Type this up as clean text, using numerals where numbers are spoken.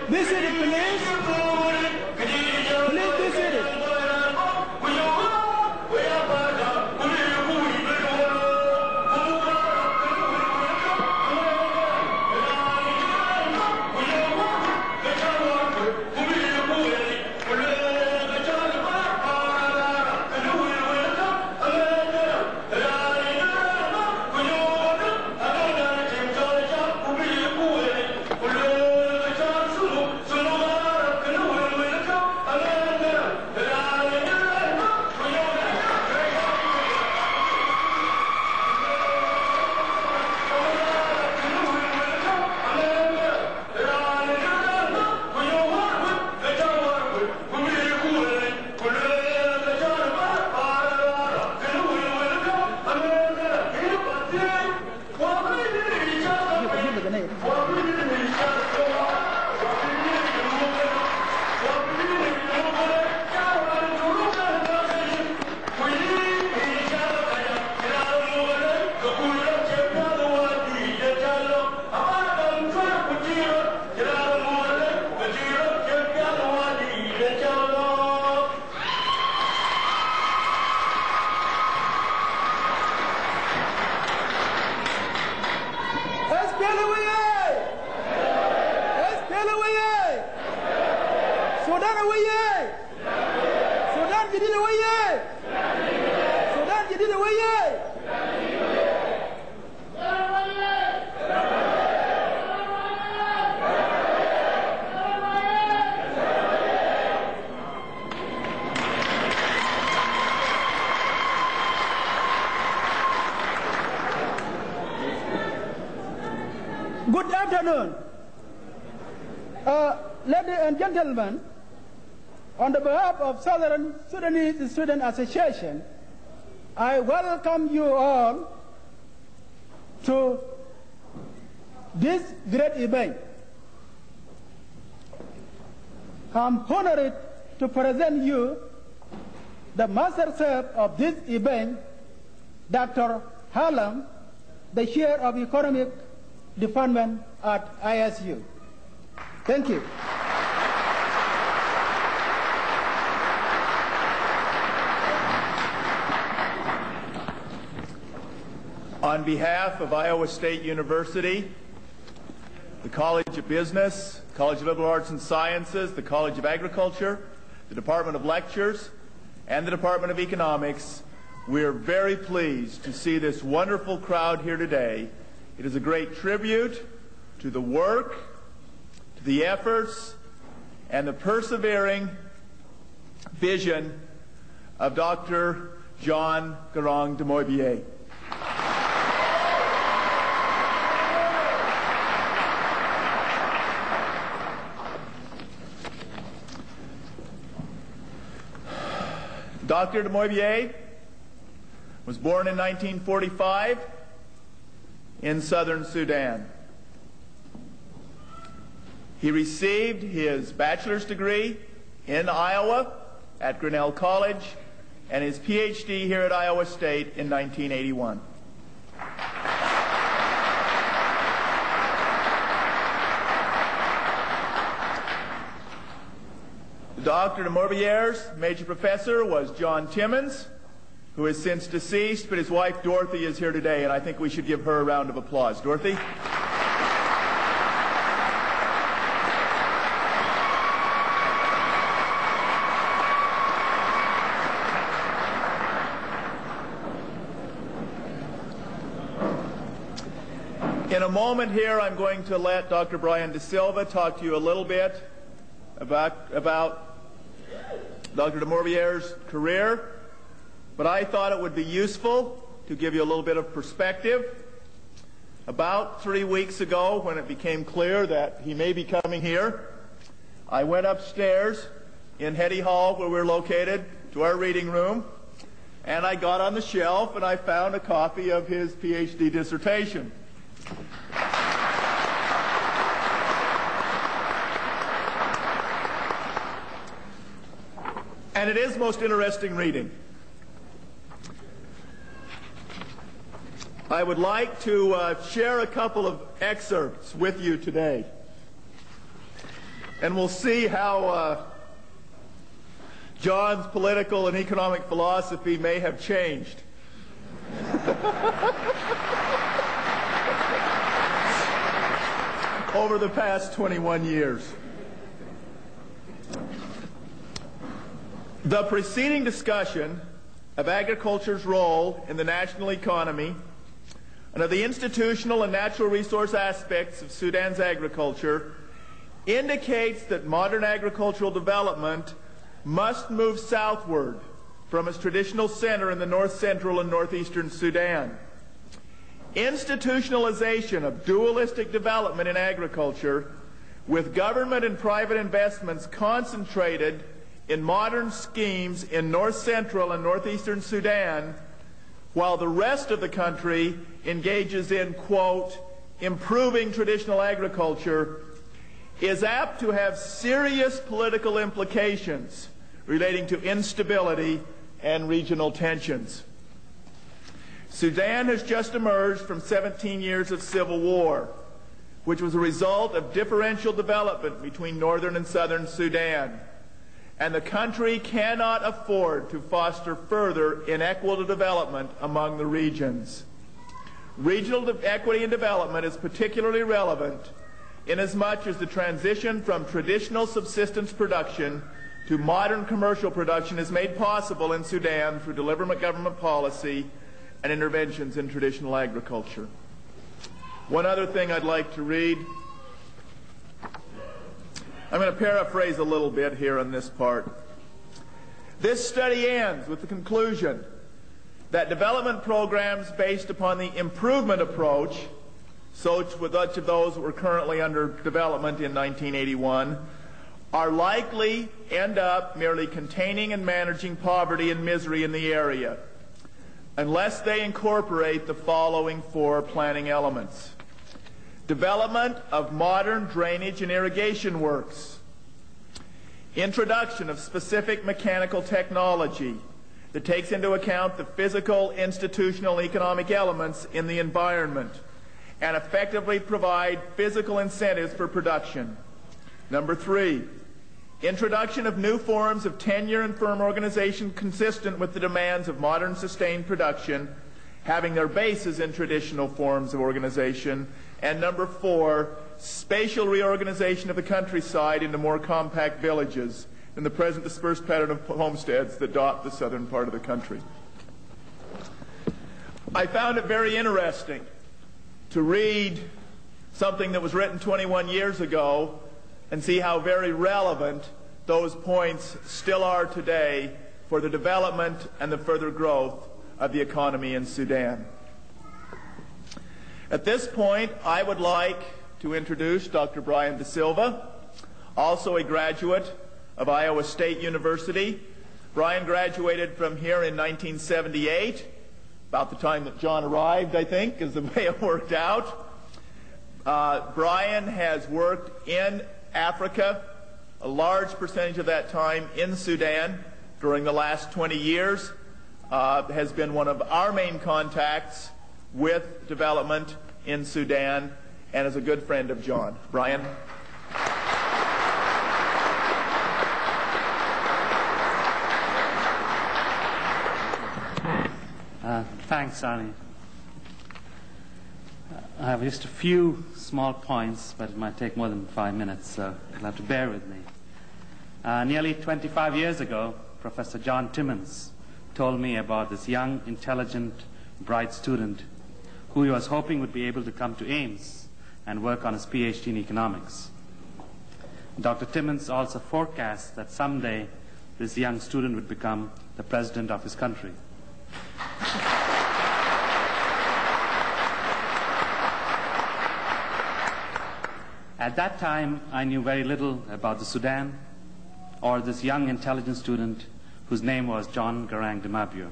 Be seated, please. Please be seated. Good afternoon. Ladies and gentlemen, on the behalf of Southern Sudanese Student Association, I welcome you all to this great event. I'm honored to present you the Master Chef of this event, Dr. Garang, the Chair of Economic Department at ISU. Thank you. On behalf of Iowa State University, the College of Business, College of Liberal Arts and Sciences, the College of Agriculture, the Department of Lectures, and the Department of Economics, we are very pleased to see this wonderful crowd here today. It is a great tribute to the work, to the efforts, and the persevering vision of Dr. John Garang de Moibier. Dr. de Moibier was born in 1945 in southern Sudan. He received his bachelor's degree in Iowa at Grinnell College and his PhD here at Iowa State in 1981. Dr. de Moibier's major professor was John Timmons, who is since deceased, but his wife Dorothy is here today, and I think we should give her a round of applause. Dorothy? In a moment here, I'm going to let Dr. Brian De Silva talk to you a little bit about Dr. de Moibier's career, but I thought it would be useful to give you a little bit of perspective. About 3 weeks ago, when it became clear that he may be coming here, I went upstairs in Hetty Hall, where we're located, to our reading room, and I got on the shelf and I found a copy of his PhD dissertation. And it is most interesting reading. I would like to share a couple of excerpts with you today. and we'll see how John's political and economic philosophy may have changed. Over the past 21 years. The preceding discussion of agriculture's role in the national economy and of the institutional and natural resource aspects of Sudan's agriculture indicates that modern agricultural development must move southward from its traditional center in the north-central and northeastern Sudan. Institutionalization of dualistic development in agriculture, with government and private investments concentrated in modern schemes in north-central and northeastern Sudan, while the rest of the country engages in, quote, improving traditional agriculture, is apt to have serious political implications relating to instability and regional tensions. Sudan has just emerged from 17 years of civil war, which was a result of differential development between northern and southern Sudan. And the country cannot afford to foster further inequitable development among the regions. Regional equity and development is particularly relevant inasmuch as the transition from traditional subsistence production to modern commercial production is made possible in Sudan through deliberate government policy and interventions in traditional agriculture. One other thing I'd like to read. I'm going to paraphrase a little bit here on this part. This study ends with the conclusion that development programs based upon the improvement approach, such with much of those that were currently under development in 1981, are likely end up merely containing and managing poverty and misery in the area, unless they incorporate the following four planning elements. Development of modern drainage and irrigation works. Introduction of specific mechanical technology that takes into account the physical, institutional, and economic elements in the environment and effectively provide physical incentives for production. Number 3, introduction of new forms of tenure and firm organization consistent with the demands of modern sustained production, having their bases in traditional forms of organization. And number 4, spatial reorganization of the countryside into more compact villages than the present dispersed pattern of homesteads that dot the southern part of the country. I found it very interesting to read something that was written 21 years ago and see how very relevant those points still are today for the development and the further growth of the economy in Sudan. At this point, I would like to introduce Dr. Brian De Silva, also a graduate of Iowa State University. Brian graduated from here in 1978, about the time that John arrived, I think, is the way it worked out. Brian has worked in Africa, a large percentage of that time in Sudan during the last 20 years, has been one of our main contacts with development in Sudan, and is a good friend of John. Brian? Thanks, Arnie. I have just a few small points, but it might take more than 5 minutes, so you'll have to bear with me. Nearly 25 years ago, Professor John Timmons told me about this young, intelligent, bright student who he was hoping would be able to come to Ames and work on his PhD in economics. Dr. Timmons also forecast that someday this young student would become the president of his country. At that time, I knew very little about the Sudan or this young, intelligent student whose name was John Garang de Mabio.